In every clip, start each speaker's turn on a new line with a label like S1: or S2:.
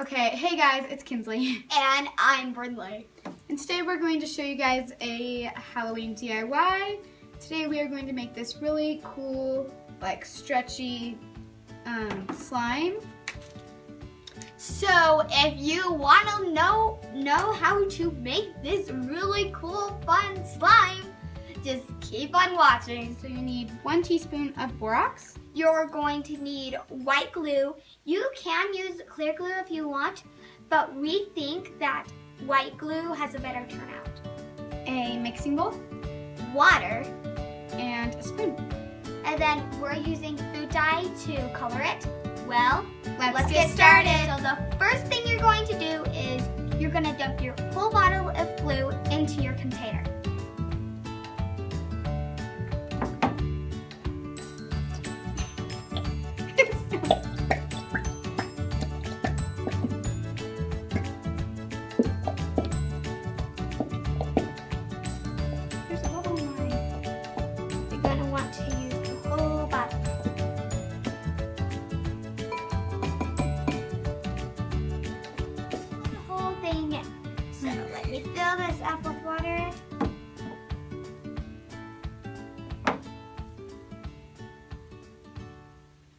S1: Okay, hey guys, it's Kinsley.
S2: And I'm Brinlee.
S1: And today we're going to show you guys a Halloween DIY. Today we are going to make this really cool, like stretchy slime.
S2: So if you want to know how to make this really cool, fun slime, just keep on watching.
S1: So you need 1 teaspoon of borax.
S2: You're going to need white glue. You can use clear glue if you want, but we think that white glue has a better turnout.
S1: A mixing bowl.
S2: Water.
S1: And a spoon.
S2: And then we're using food dye to color it. Well,
S1: let's
S2: get started. So the first thing you're going to do is you're going to dump your whole bottle of glue into your container. So let me fill this up with water.
S1: Oh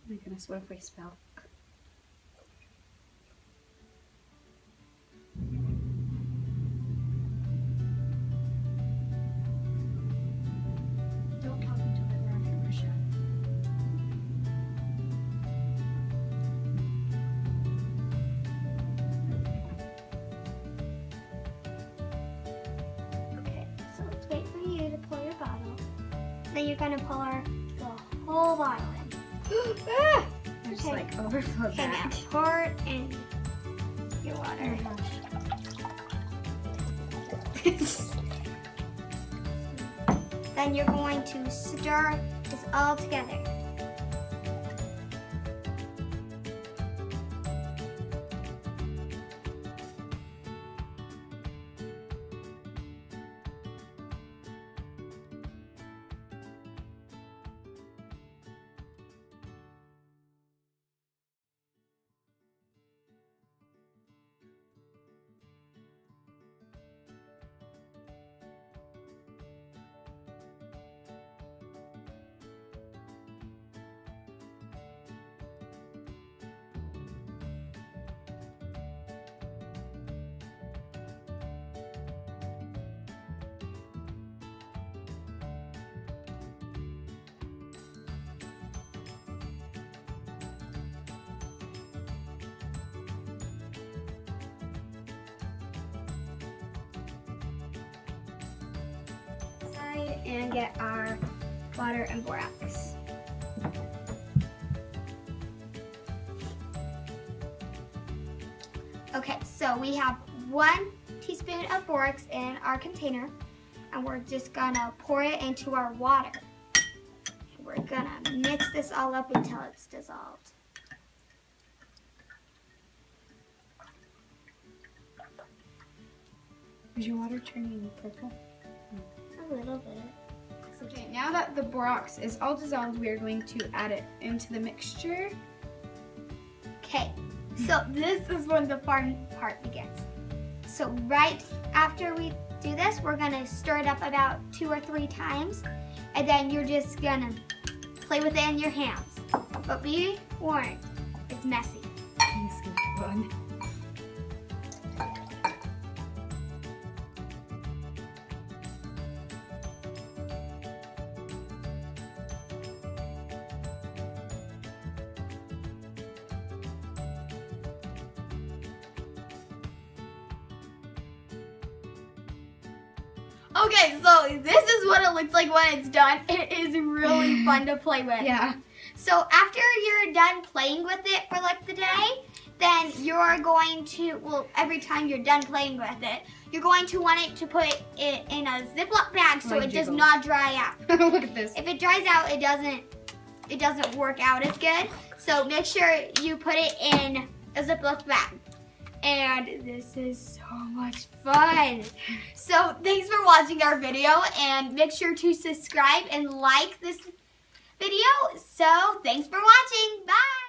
S1: my goodness, what if we spill? Don't talk until we're on camera shot.
S2: So let's wait for you to pour your bottle. Then you're gonna pour the whole bottle in.
S1: Just like overflow
S2: Okay, now
S1: that.
S2: pour it in your water. Then you're going to stir this all together.
S1: And get our water and borax.
S2: Okay, so we have 1 teaspoon of borax in our container, and we're just gonna pour it into our water. We're gonna mix this all up until it's dissolved.
S1: Is your water turning purple?
S2: A little bit.
S1: Okay, now that the borax is all dissolved, we are going to add it into the mixture.
S2: Okay, so this is when the fun part begins. So right after we do this, we're gonna stir it up about 2 or 3 times, and then you're just gonna play with it in your hands. But be warned, it's messy.
S1: This is fun.
S2: Okay, so this is what it looks like when it's done. It is really fun to play with.
S1: Yeah.
S2: So after you're done playing with it for like the day, then you're going to, well, every time you're done playing with it, you're going to want it to put it in a Ziploc bag so it does not dry out.
S1: Look at this.
S2: If it dries out, it doesn't work out as good. So make sure you put it in a Ziploc bag. And this is so much fun. So thanks for watching our video, and make sure to subscribe and like this video. So thanks for watching. Bye.